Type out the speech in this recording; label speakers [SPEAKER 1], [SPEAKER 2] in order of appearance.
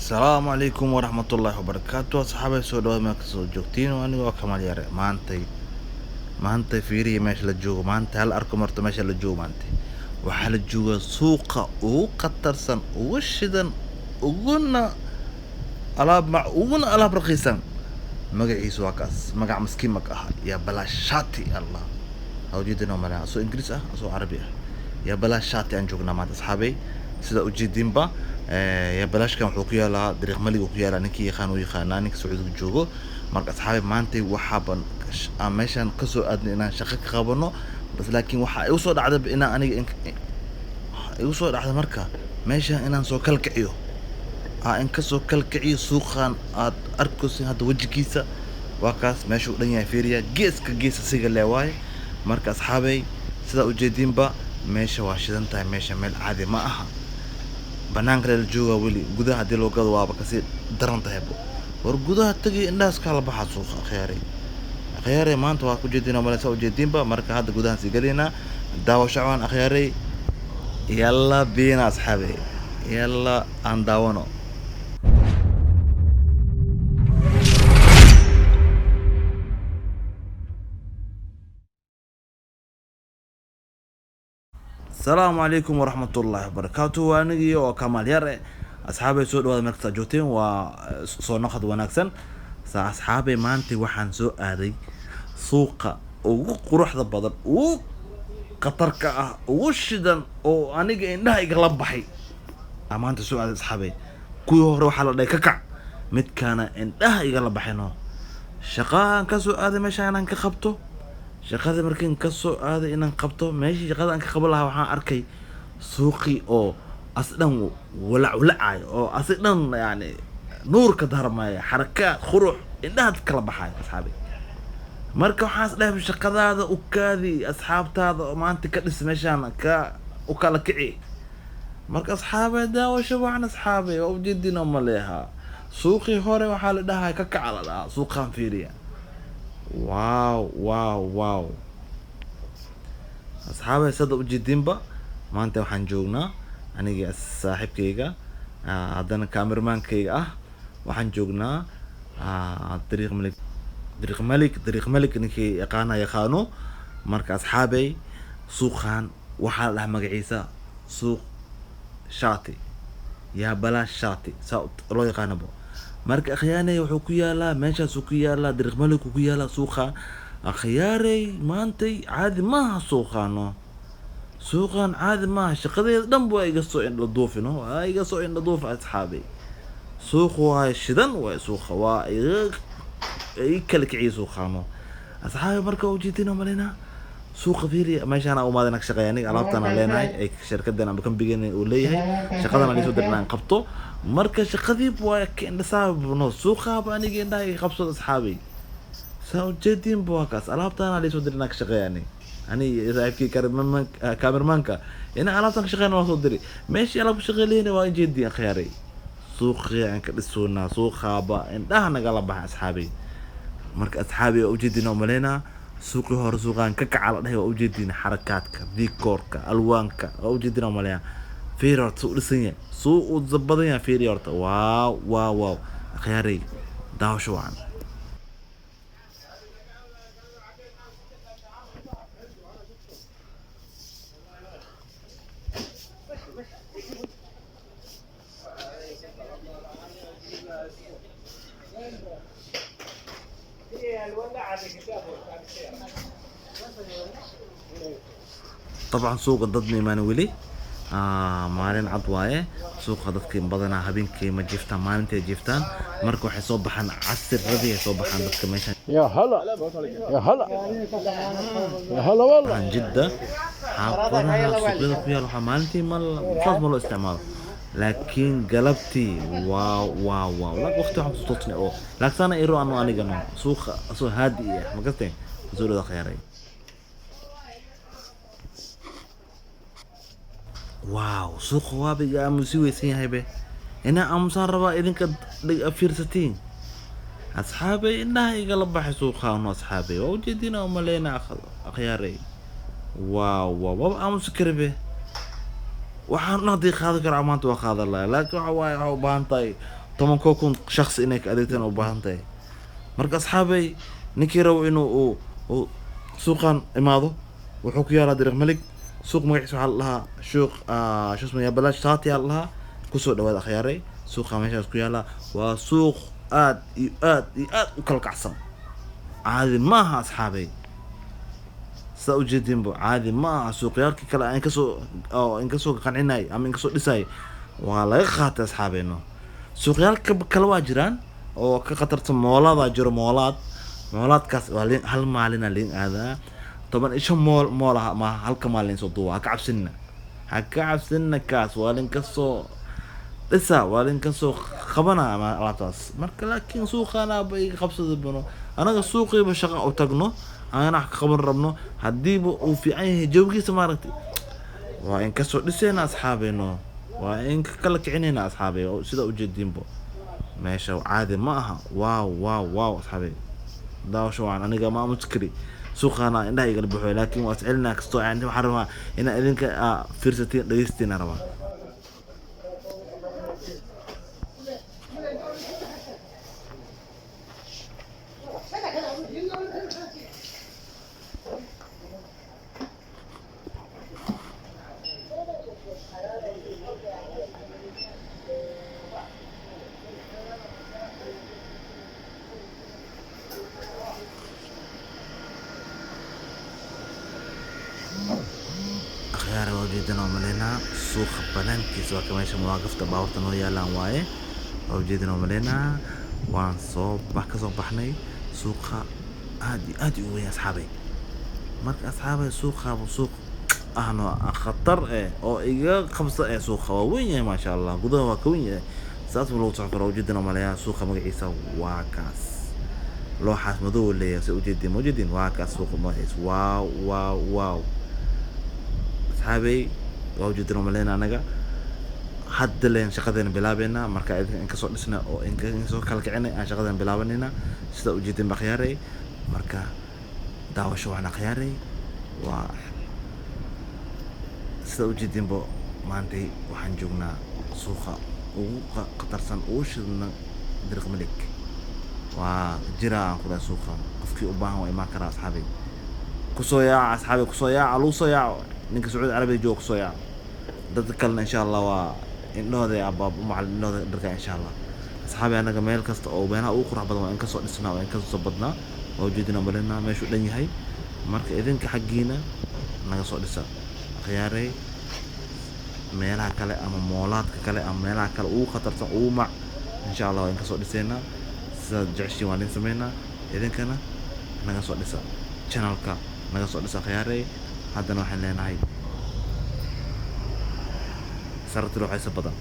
[SPEAKER 1] السلام عليكم ورحمة الله وبركاته أصحابي سو دhowaad meel kasoo joogtiin anigoo Kamal Yare maantay fiiriye meesha la joogo maanta hal arko marto meesha la joogo maanta waxaa la joogaa suuqa ugu qatarsan ugu shidan uguna alaab raqiisan magaciisu waa kaas magac maskiin mak ah yaa balaashati allah hawjeedina malaha soo ingiriis ah soo carabi ah yaa balaashati aan joognaa maanta asxaabay sida ujeedinba يا بلاش كان حقوقيا لا دريق ملك وقيا لا نكي خانو يخانا نك سعود جوجو مرك أصحابي مانتي وحابن ماشان كسو أدنى إن شقق خابنو بس لكن يوصل عدد إنا أنا يوصل عدد مركا ماشان إنا نسو كالكعيو إن كسو كالكعيو سوخان أركوس هذا وجه كيسة وكاس ماشو دنيا فيريا جيس كجيس سيجا لواي مرك أصحابي سدا وجدين با ماشا واشدن تاي ماشا مل عادي ما أها banaanka la jooga wali gudaha hadii loo gado waaba kasi daran tahay war gudaha tagi indhaas kala baxa suuqa akhyaaray maanta waa ku jeedina malasa u jeedinba marka hadda gudaha si galina daawo shacwan akhyaaray yalla biina asxaabi yalla aan daawano السلام عليكم ورحمة الله وبركاته وأنا وكمال يرى أصحابي سوق هذا مركز جوتين وصناخد ونكسن أصحابي مانتي وحن سوق هذه سوق وقروح ذا بدر وقطرك وشدن وأنا إنها يقلب بحي أمانتي سوق هذا أصحابي كويه روح على ذيك كع مت كان إنها يقلب بحينه شقاء كسوق هذا مش أنا كخبته shaqada markaan ka soo aaday inaan qabto meeshii shaqada aan ka qaban lahaa waxaan arkay suuqi oo asdan walacay oo asdan yani nuur ka darmaya xarakaad qurux indhaad kala baxay asxaabi marka waxaan isdhaafay shaqadaada u kaadi asxaabtaada oo maanta ka dhis meeshaan ka u kala kici marka asxaabi daawasho waxaan asxaabi oo jeedina ma leeyaha suuqi hore waxaa la dhahay ka kacala suuqan fiiriya واو أصحابي صدق جدين با ما أنت وحن جونا أنا جي صاحب كيجا هذا كاميرمان كيجا وحن جونا طريق ملك نكي يقانا يخانو مرك أصحابي سوق خان وحال له مقعيسة سوق شاطي يا بلاش شاطي ساوت الله يقانا بو marka akhyaaray wuxuu ku yaalaa meeshaas ku yaalaa dariiq malik ku yaalaa suuqa akhyaaray maantay caadi maaha suuqan caadi maaha shaqadeeda dhan waa iga soo indho duufino waa iga soo indho duuf asxaabi suuq waa shidan waa suuqa waa ay kala kiciyo suuqano asxaabi marka u jeedina malina suuqa fiiriya meeshaan aan u maadana ka shaqeeyay aniga alaabtana leenahay ay shirkadana ama kambigan uu leeyahay shaqadana la soo dirnaan qabto marka shaqadii waa ka indhasaabno suuqa baa aniga indhahay qabsado asxaabi soo jeedin baa kaas alaabtana la soo dirnaan ka shaqeeyay ani raafki kaamirmanka ina alaabtan ka shaqeeyna waa soo diri meeshii alaab shaqeeyay waa jeedin khayray suuqii aan ka dhisona suuqa baa indhaha naga la baxay asxaabi marka asxaabi oo jeedina malena suuqii hore suuqan ka kacal dhahay oo jeedina xarakaadka diikoorka alwaanka oo jeedina malaya fiirot soo dhisanya soo zabadanya fiirot waaw khayray daawasho waan طبعا سوق ضدني ما نولي مالين عضوايه سوق ضدك بدنا هبينكي ما جفتان مالنتي جفتان مركو waxay soo baxan casir radiya soo baxan dadka meeshan
[SPEAKER 2] يا هلا والله
[SPEAKER 1] عن جدة حاطرها سوقنا فيها روح مالنتي صار ما له استعمال لكن قلبتي واو لك وقت واحد صوتني لكن انا ايرو انه انا قنو سوق هادئه ما قلتين زول خياري واو سوق وابي يا مسوي سين هاي به انا امصار ربا اذنك فيرستين اصحابي انها يقلب بحي سوقها اصحابي وجدينا وملينا اخياري واو امس كربه waxaan naqdi qaadi karaa maanta waa qaada laakiin waxa waaye waxa u baahan tahay طبعا كوكون شخص إنك أديتين أو باهنتي مركز أصحابي نكيرو إنه سوقا إماضو وحكي على دريق ملك سوق مقعس وحال لها سوق شو اسمه يا بلاش ساتي لها كسو دواد أخياري سوق ماشي اسكو يلا وسوق آد وكل قعصم عادي ماها أصحابي سأوجدين بو عادي ماها سوق ياركي كلا إنكسو قنعناي أما إنكسو لساي ولا يخات أصحابي إنه سوق ياركي كلا واجران oo ka qatarta moolada jiro moolaadkaas waa hal maalin lin aada toban isha moolaha ma halka maalin soo duwa ka cabsina kaas waa lin kasoo dhisa waa lin kasoo qabana ama alaabtaas marka laakiin suuqana bay qabsada bano anaga suuqiiba shaqo u tagno ana wax ka qaban rabno hadii uu fiican yahay jawgiisa maaragtay waa in kasoo dhisayna asxaabeeno waa in kala kicinayna asxaabeyo sida u jeedinbo ماشي عادي معها واو أصحابي ده شو عن أنا جماعة مشكلة سوق أنا إنها يقلب بحوي لكن وأسألنا كستو عندي محرمة إن إذنك فرصتين رئيستين أربعة خيار وجدنا وملينا سوق بلانكي سواء كماشي مواقف تباورت نويا لان واي وجدنا وملينا وان صوب بحكا صوب بحني سوق ادي ويا اصحابي مرك اصحابي سوق اهنا خطر او ايغا خمسة سوق وين ما شاء الله قدوه وكوين ساس لو تعتبر وجدنا وملينا سوق مقعيسا واكاس لوحات مدو اللي سوجدين موجودين واكاس سوق مقعيس واو أصحابي وجدنا ملينا أنا حد لين شقدنا بلابنا مركا إن كسر لسنا أو إن كسر كالكعنا عن شقدنا بلابنا ستا وجدنا بخياري مركا دعوة شو عنا خياري و ستا وجدنا بو مانتي وحنجونا سوخا وقطرسان وشلنا درق ملك وجرا كذا سوخا قفكي أباهم وإما كرا أصحابي كسويا أصحابي كسويا علوسويا ninka Sacuudi Carabiga joogo soo yaa dad kalena insha Allah waa inooda abab macallin inooda dharka insha Allah asxaabi anaga meel kasta oo beena uu qurux badan waa in ka soo dhisnaa waa in ka soo badnaa oo jeedina malena meeshu dhan yahay marka idinka xaqiina naga soo dhisa khiyaaray meelaha kale ama moolaadka kale ama meelaha kale uu khatarsan uu mac insha Allah waa in ka soo dhisayna sida jecshi waan in sameeyna idinkana naga soo dhisa channelka naga soo dhisa khiyaaray haddana waxaan leenahay sarti ruuxaysa badan